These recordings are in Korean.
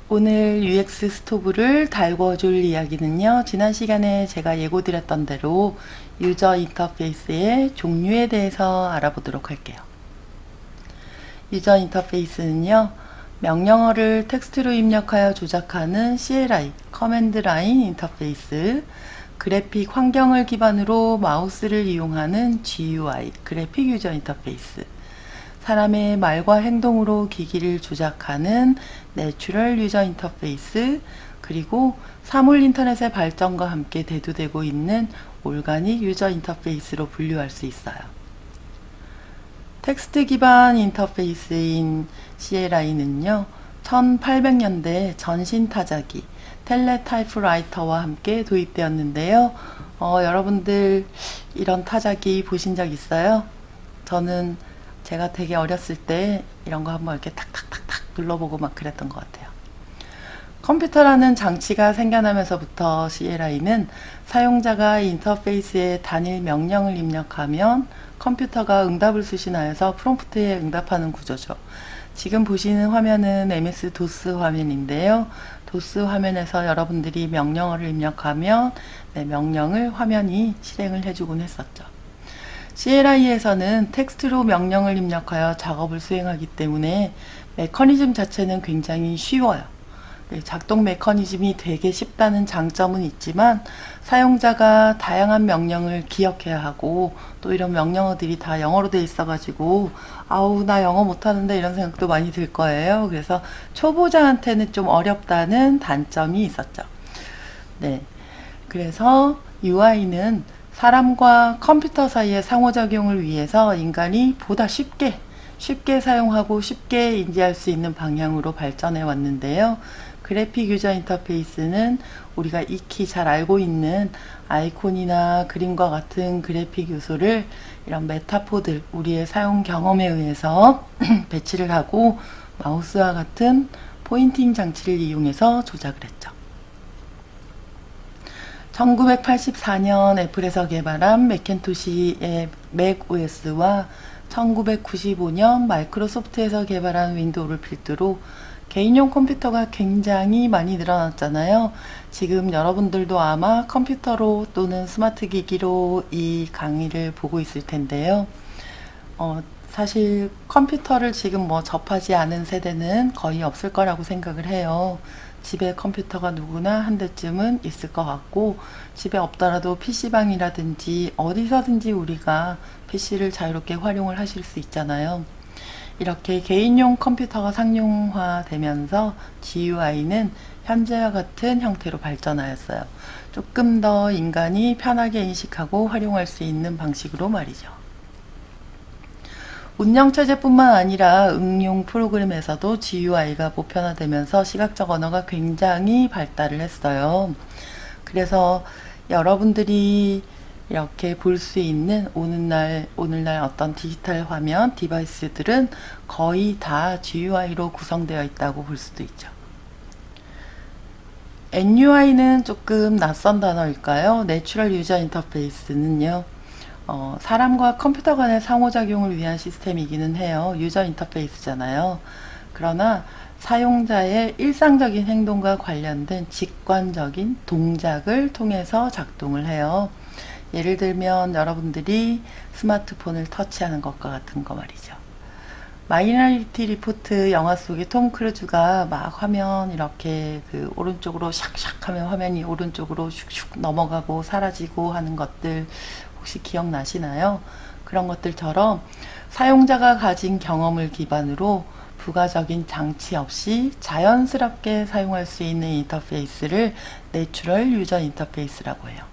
오늘 UX 스토브를 달궈줄 이야기는요. 지난 시간에 제가 예고드렸던 대로 유저 인터페이스의 종류에 대해서 알아보도록 할게요. 유저 인터페이스는요. 명령어를 텍스트로 입력하여 조작하는 CLI, 커맨드 라인 인터페이스, 그래픽 환경을 기반으로 마우스를 이용하는 GUI, 그래픽 유저 인터페이스, 사람의 말과 행동으로 기기를 조작하는 내추럴 유저 인터페이스, 그리고 사물 인터넷의 발전과 함께 대두되고 있는 올가닉 유저 인터페이스로 분류할 수 있어요. 텍스트 기반 인터페이스인 CLI는요, 1800년대 전신 타자기 텔레타이프라이터와 함께 도입되었는데요. 여러분들 이런 타자기 보신 적 있어요? 저는 제가 되게 어렸을 때 이런 거 한번 이렇게 탁탁탁탁 눌러보고 막 그랬던 것 같아요. 컴퓨터라는 장치가 생겨나면서부터 CLI는 사용자가 인터페이스에 단일 명령을 입력하면 컴퓨터가 응답을 수신하여서 프롬프트에 응답하는 구조죠. 지금 보시는 화면은 MS-DOS 화면인데요. DOS 화면에서 여러분들이 명령어를 입력하면 명령을 화면이 실행을 해주곤 했었죠. CLI에서는 텍스트로 명령을 입력하여 작업을 수행하기 때문에 메커니즘 자체는 굉장히 쉬워요. 작동 메커니즘이 되게 쉽다는 장점은 있지만 사용자가 다양한 명령을 기억해야 하고 또 이런 명령어들이 다 영어로 돼 있어가지고 아우 나 영어 못하는데 이런 생각도 많이 들 거예요. 그래서 초보자한테는 좀 어렵다는 단점이 있었죠. 네, 그래서 UI는 사람과 컴퓨터 사이의 상호작용을 위해서 인간이 보다 쉽게 사용하고 쉽게 인지할 수 있는 방향으로 발전해 왔는데요. 그래픽 유저 인터페이스는 우리가 익히 잘 알고 있는 아이콘이나 그림과 같은 그래픽 요소를 이런 메타포들, 우리의 사용 경험에 의해서 배치를 하고 마우스와 같은 포인팅 장치를 이용해서 조작을 했죠. 1984년 애플에서 개발한 맥킨토시의 맥OS와 1995년 마이크로소프트에서 개발한 윈도우를 필두로 개인용 컴퓨터가 굉장히 많이 늘어났잖아요. 지금 여러분들도 아마 컴퓨터로 또는 스마트 기기로 이 강의를 보고 있을 텐데요. 사실 컴퓨터를 지금 뭐 접하지 않은 세대는 거의 없을 거라고 생각을 해요. 집에 컴퓨터가 누구나 한 대쯤은 있을 것 같고 집에 없더라도 PC방이라든지 어디서든지 우리가 PC를 자유롭게 활용을 하실 수 있잖아요. 이렇게 개인용 컴퓨터가 상용화되면서 GUI는 현재와 같은 형태로 발전하였어요. 조금 더 인간이 편하게 인식하고 활용할 수 있는 방식으로 말이죠. 운영체제뿐만 아니라 응용 프로그램에서도 GUI가 보편화되면서 시각적 언어가 굉장히 발달을 했어요. 그래서 여러분들이 이렇게 볼 수 있는 오늘날 어떤 디지털 화면 디바이스들은 거의 다 GUI로 구성되어 있다고 볼 수도 있죠. NUI는 조금 낯선 단어일까요? 내추럴 유저 인터페이스는요. 사람과 컴퓨터 간의 상호작용을 위한 시스템이기는 해요. 유저 인터페이스잖아요. 그러나 사용자의 일상적인 행동과 관련된 직관적인 동작을 통해서 작동을 해요. 예를 들면 여러분들이 스마트폰을 터치하는 것과 같은 거 말이죠. 마이너리티 리포트 영화 속에 톰 크루즈가 막 화면 이렇게 그 오른쪽으로 샥샥 하면 화면이 오른쪽으로 슉슉 넘어가고 사라지고 하는 것들 혹시 기억나시나요? 그런 것들처럼 사용자가 가진 경험을 기반으로 부가적인 장치 없이 자연스럽게 사용할 수 있는 인터페이스를 내추럴 유저 인터페이스라고 해요.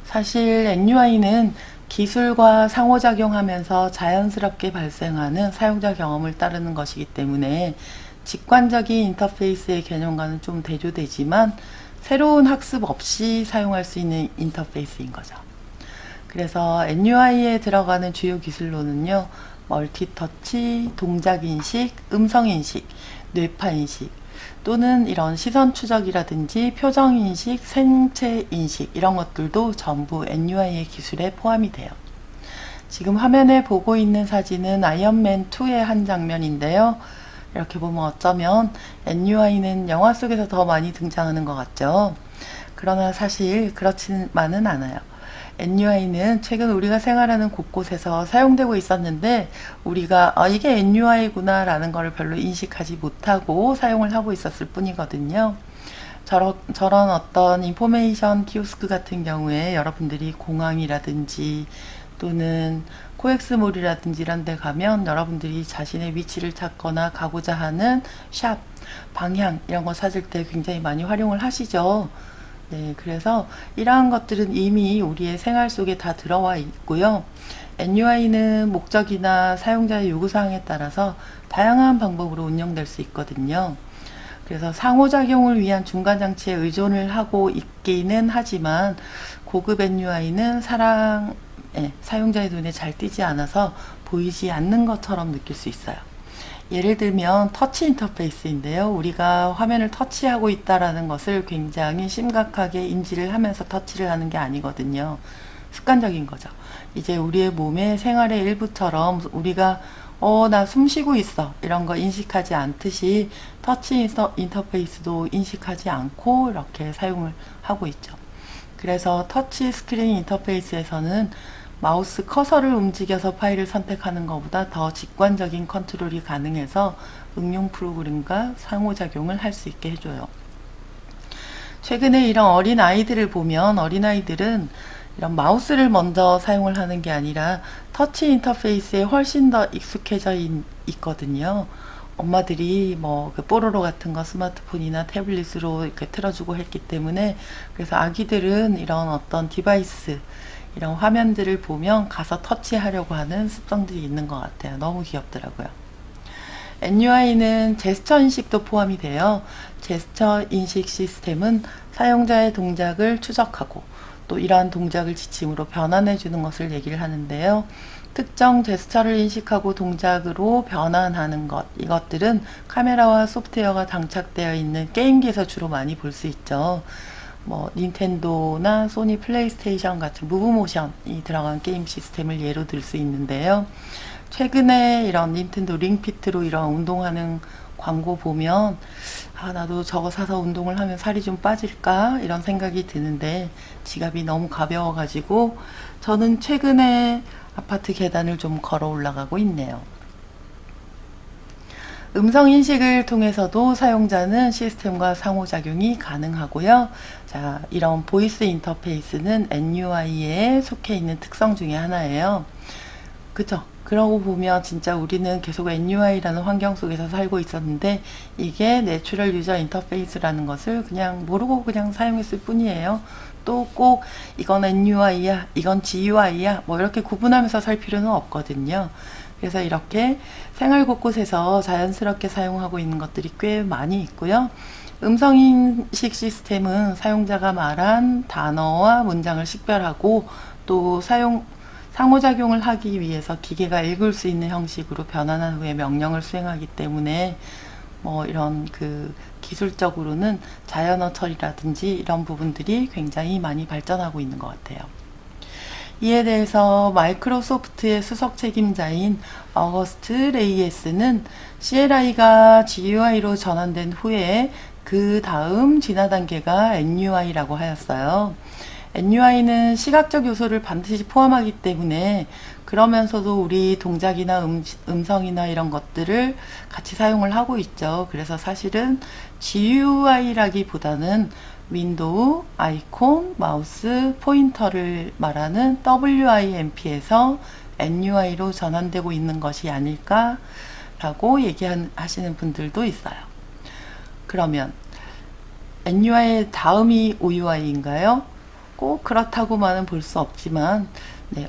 사실 NUI는 기술과 상호작용하면서 자연스럽게 발생하는 사용자 경험을 따르는 것이기 때문에 직관적인 인터페이스의 개념과는 좀 대조되지만 새로운 학습 없이 사용할 수 있는 인터페이스인 거죠. 그래서 NUI에 들어가는 주요 기술로는요, 멀티터치, 동작인식, 음성인식, 뇌파인식, 또는 이런 시선 추적이라든지 표정인식, 생체인식 이런 것들도 전부 NUI의 기술에 포함이 돼요. 지금 화면에 보고 있는 사진은 아이언맨 2의 한 장면인데요. 이렇게 보면 어쩌면 NUI는 영화 속에서 더 많이 등장하는 것 같죠. 그러나 사실 그렇지만은 않아요. NUI는 최근 우리가 생활하는 곳곳에서 사용되고 있었는데 우리가 이게 NUI구나 라는 것을 별로 인식하지 못하고 사용을 하고 있었을 뿐이거든요. 저런 어떤 인포메이션 키오스크 같은 경우에 여러분들이 공항이라든지 또는 코엑스몰이라든지 이런 데 가면 여러분들이 자신의 위치를 찾거나 가고자 하는 샵, 방향 이런 거 찾을 때 굉장히 많이 활용을 하시죠. 네, 그래서 이러한 것들은 이미 우리의 생활 속에 다 들어와 있고요. NUI는 목적이나 사용자의 요구사항에 따라서 다양한 방법으로 운영될 수 있거든요. 그래서 상호작용을 위한 중간장치에 의존을 하고 있기는 하지만 고급 NUI는 사용자의 눈에 잘 띄지 않아서 보이지 않는 것처럼 느낄 수 있어요. 예를 들면 터치 인터페이스인데요. 우리가 화면을 터치하고 있다라는 것을 굉장히 심각하게 인지를 하면서 터치를 하는 게 아니거든요. 습관적인 거죠. 이제 우리의 몸의 생활의 일부처럼 우리가 나 숨 쉬고 있어 이런 거 인식하지 않듯이 터치 인터페이스도 인식하지 않고 이렇게 사용을 하고 있죠. 그래서 터치 스크린 인터페이스에서는 마우스 커서를 움직여서 파일을 선택하는 것보다 더 직관적인 컨트롤이 가능해서 응용 프로그램과 상호작용을 할 수 있게 해줘요. 최근에 이런 어린 아이들을 보면 어린아이들은 이런 마우스를 먼저 사용을 하는 게 아니라 터치 인터페이스에 훨씬 더 익숙해져 있거든요. 엄마들이 그 뽀로로 같은 거 스마트폰이나 태블릿으로 이렇게 틀어주고 했기 때문에 그래서 아기들은 이런 어떤 디바이스 이런 화면들을 보면 가서 터치하려고 하는 습성들이 있는 것 같아요. 너무 귀엽더라고요. NUI는 제스처 인식도 포함이 돼요. 제스처 인식 시스템은 사용자의 동작을 추적하고 또 이러한 동작을 지침으로 변환해 주는 것을 얘기를 하는데요. 특정 제스처를 인식하고 동작으로 변환하는 것, 이것들은 카메라와 소프트웨어가 장착되어 있는 게임기에서 주로 많이 볼 수 있죠. 닌텐도나 소니 플레이스테이션 같은 무브모션이 들어간 게임 시스템을 예로 들 수 있는데요. 최근에 이런 닌텐도 링피트로 이런 운동하는 광고 보면 나도 저거 사서 운동을 하면 살이 좀 빠질까 이런 생각이 드는데 지갑이 너무 가벼워가지고 저는 최근에 아파트 계단을 좀 걸어 올라가고 있네요. 음성 인식을 통해서도 사용자는 시스템과 상호작용이 가능하고요. 자, 이런 보이스 인터페이스는 NUI에 속해 있는 특성 중에 하나예요. 그쵸? 그러고 보면 진짜 우리는 계속 NUI라는 환경 속에서 살고 있었는데 이게 내추럴 유저 인터페이스라는 것을 그냥 모르고 그냥 사용했을 뿐이에요. 또 꼭 이건 NUI야, 이건 GUI야 이렇게 구분하면서 살 필요는 없거든요. 그래서 이렇게 생활 곳곳에서 자연스럽게 사용하고 있는 것들이 꽤 많이 있고요. 음성인식 시스템은 사용자가 말한 단어와 문장을 식별하고 또 상호작용을 하기 위해서 기계가 읽을 수 있는 형식으로 변환한 후에 명령을 수행하기 때문에 이런 기술적으로는 자연어 처리라든지 이런 부분들이 굉장히 많이 발전하고 있는 것 같아요. 이에 대해서 마이크로소프트의 수석 책임자인 어거스트 레이에스는 CLI가 GUI로 전환된 후에 그 다음 진화 단계가 NUI라고 하였어요. NUI는 시각적 요소를 반드시 포함하기 때문에 그러면서도 우리 동작이나 음성이나 이런 것들을 같이 사용을 하고 있죠. 그래서 사실은 GUI라기보다는 윈도우, 아이콘, 마우스, 포인터를 말하는 WIMP에서 NUI로 전환되고 있는 것이 아닐까라고 얘기하시는 분들도 있어요. 그러면 NUI의 다음이 OUI인가요? 꼭 그렇다고만은 볼 수 없지만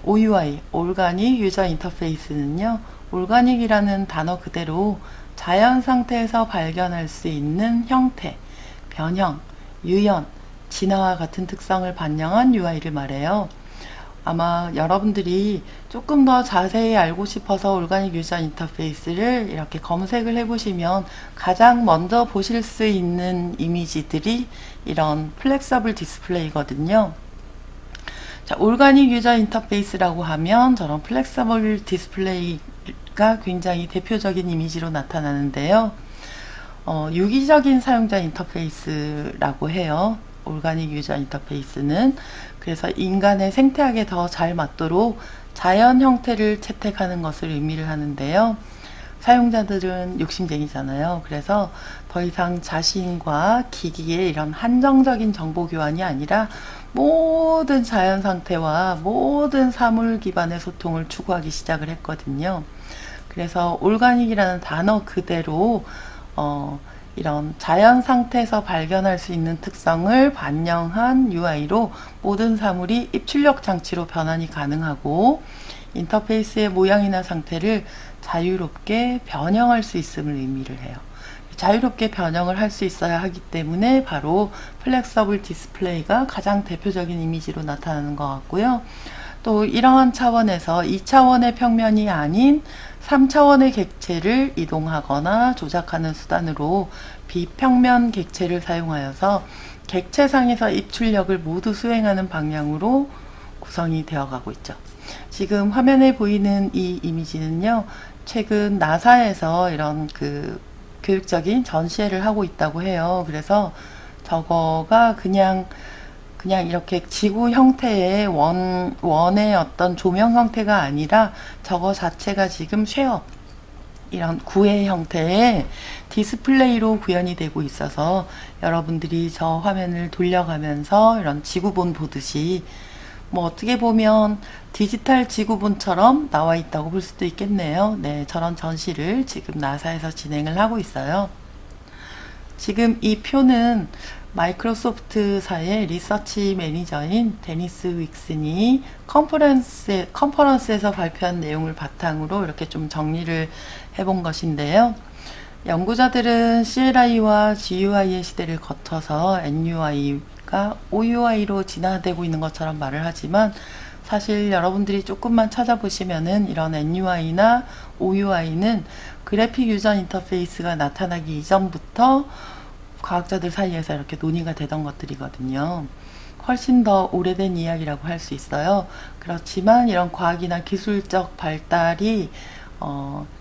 OUI, 오르가닉 유저 인터페이스는요. 오르가닉이라는 단어 그대로 자연 상태에서 발견할 수 있는 형태, 변형, 유연, 진화와 같은 특성을 반영한 UI를 말해요. 아마 여러분들이 조금 더 자세히 알고 싶어서 오르가닉 유저 인터페이스를 이렇게 검색을 해보시면 가장 먼저 보실 수 있는 이미지들이 이런 플렉서블 디스플레이거든요. 자, 오르가닉 유저 인터페이스라고 하면 저런 플렉서블 디스플레이가 인터페이스가 굉장히 대표적인 이미지로 나타나는데요. 유기적인 사용자 인터페이스라고 해요. 오가닉 유저 인터페이스는. 그래서 인간의 생태학에 더 잘 맞도록 자연 형태를 채택하는 것을 의미를 하는데요. 사용자들은 욕심쟁이잖아요. 그래서 더 이상 자신과 기기의 이런 한정적인 정보 교환이 아니라 모든 자연 상태와 모든 사물 기반의 소통을 추구하기 시작을 했거든요. 그래서 올가닉이라는 단어 그대로 이런 자연 상태에서 발견할 수 있는 특성을 반영한 UI로 모든 사물이 입출력 장치로 변환이 가능하고 인터페이스의 모양이나 상태를 자유롭게 변형할 수 있음을 의미를 해요. 자유롭게 변형을 할 수 있어야 하기 때문에 바로 플렉서블 디스플레이가 가장 대표적인 이미지로 나타나는 것 같고요. 또 이러한 차원에서 2차원의 평면이 아닌 3차원의 객체를 이동하거나 조작하는 수단으로 비평면 객체를 사용하여서 객체상에서 입출력을 모두 수행하는 방향으로 구성이 되어 가고 있죠. 지금 화면에 보이는 이 이미지는요, 최근 나사에서 이런 교육적인 전시회를 하고 있다고 해요. 그래서 저거가 그냥 이렇게 지구 형태의 원의 어떤 조명 형태가 아니라 저거 자체가 지금 쉐업, 이런 구의 형태의 디스플레이로 구현이 되고 있어서 여러분들이 저 화면을 돌려가면서 이런 지구본 보듯이 뭐 어떻게 보면 디지털 지구본처럼 나와 있다고 볼 수도 있겠네요. 네, 저런 전시를 지금 나사에서 진행을 하고 있어요. 지금 이 표는 마이크로소프트사의 리서치 매니저인 데니스 윅슨이 컨퍼런스에서 발표한 내용을 바탕으로 이렇게 좀 정리를 해본 것인데요. 연구자들은 CLI와 GUI의 시대를 거쳐서 NUI가 OUI로 진화되고 있는 것처럼 말을 하지만 사실 여러분들이 조금만 찾아보시면은 이런 NUI나 OUI는 그래픽 유저 인터페이스가 나타나기 이전부터 과학자들 사이에서 이렇게 논의가 되던 것들이거든요. 훨씬 더 오래된 이야기라고 할 수 있어요. 그렇지만 이런 과학이나 기술적 발달이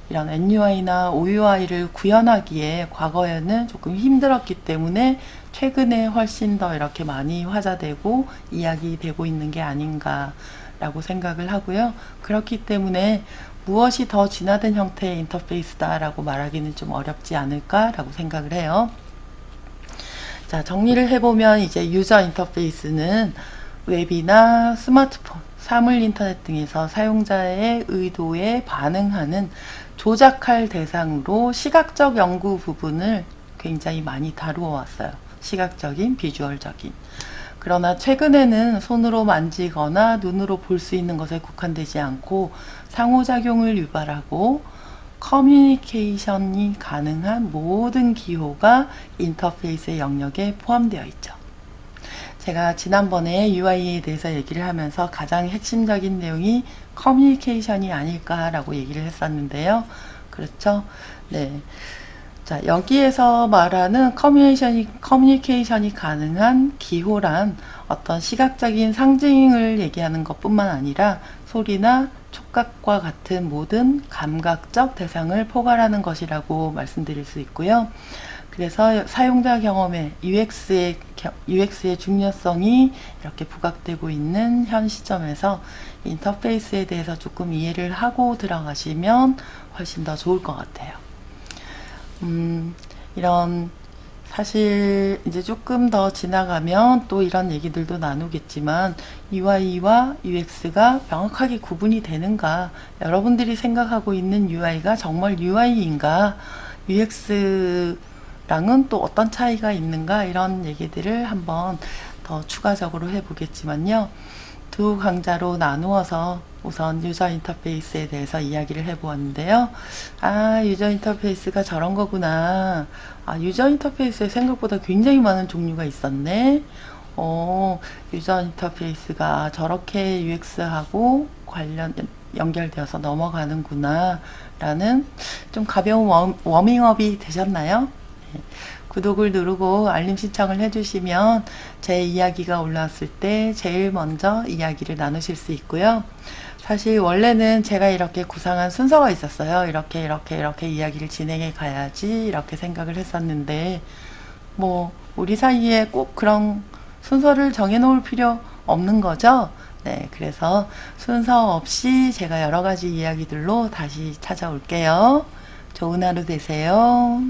이런 NUI나 OUI를 구현하기에 과거에는 조금 힘들었기 때문에 최근에 훨씬 더 이렇게 많이 화자되고 이야기되고 있는 게 아닌가라고 생각을 하고요. 그렇기 때문에 무엇이 더 진화된 형태의 인터페이스다라고 말하기는 좀 어렵지 않을까라고 생각을 해요. 자, 정리를 해보면 이제 유저 인터페이스는 웹이나 스마트폰, 사물 인터넷 등에서 사용자의 의도에 반응하는 조작할 대상으로 시각적 연구 부분을 굉장히 많이 다루어 왔어요. 시각적인, 비주얼적인. 그러나 최근에는 손으로 만지거나 눈으로 볼 수 있는 것에 국한되지 않고 상호작용을 유발하고 커뮤니케이션이 가능한 모든 기호가 인터페이스의 영역에 포함되어 있죠. 제가 지난번에 UI에 대해서 얘기를 하면서 가장 핵심적인 내용이 커뮤니케이션이 아닐까라고 얘기를 했었는데요. 그렇죠? 네. 자, 여기에서 말하는 커뮤니케이션이 가능한 기호란 어떤 시각적인 상징을 얘기하는 것뿐만 아니라 소리나 촉각과 같은 모든 감각적 대상을 포괄하는 것이라고 말씀드릴 수 있고요. 그래서 사용자 경험에 UX의 중요성이 이렇게 부각되고 있는 현 시점에서 인터페이스에 대해서 조금 이해를 하고 들어가시면 훨씬 더 좋을 것 같아요. 이런 사실 이제 조금 더 지나가면 또 이런 얘기들도 나누겠지만 UI와 UX가 명확하게 구분이 되는가, 여러분들이 생각하고 있는 UI가 정말 UI인가, UX랑은 또 어떤 차이가 있는가, 이런 얘기들을 한번 더 추가적으로 해보겠지만요. 두 강좌로 나누어서 우선 유저 인터페이스에 대해서 이야기를 해보았는데요. 아, 유저 인터페이스가 저런 거구나. 아, 유저 인터페이스에 생각보다 굉장히 많은 종류가 있었네. 유저 인터페이스가 저렇게 UX하고 연결되어서 넘어가는구나 라는 좀 가벼운 워밍업이 되셨나요? 구독을 누르고 알림 신청을 해주시면 제 이야기가 올라왔을 때 제일 먼저 이야기를 나누실 수 있고요. 사실 원래는 제가 이렇게 구상한 순서가 있었어요. 이렇게 이야기를 진행해 가야지 이렇게 생각을 했었는데 뭐 우리 사이에 꼭 그런 순서를 정해 놓을 필요 없는 거죠. 네, 그래서 순서 없이 제가 여러 가지 이야기들로 다시 찾아올게요. 좋은 하루 되세요.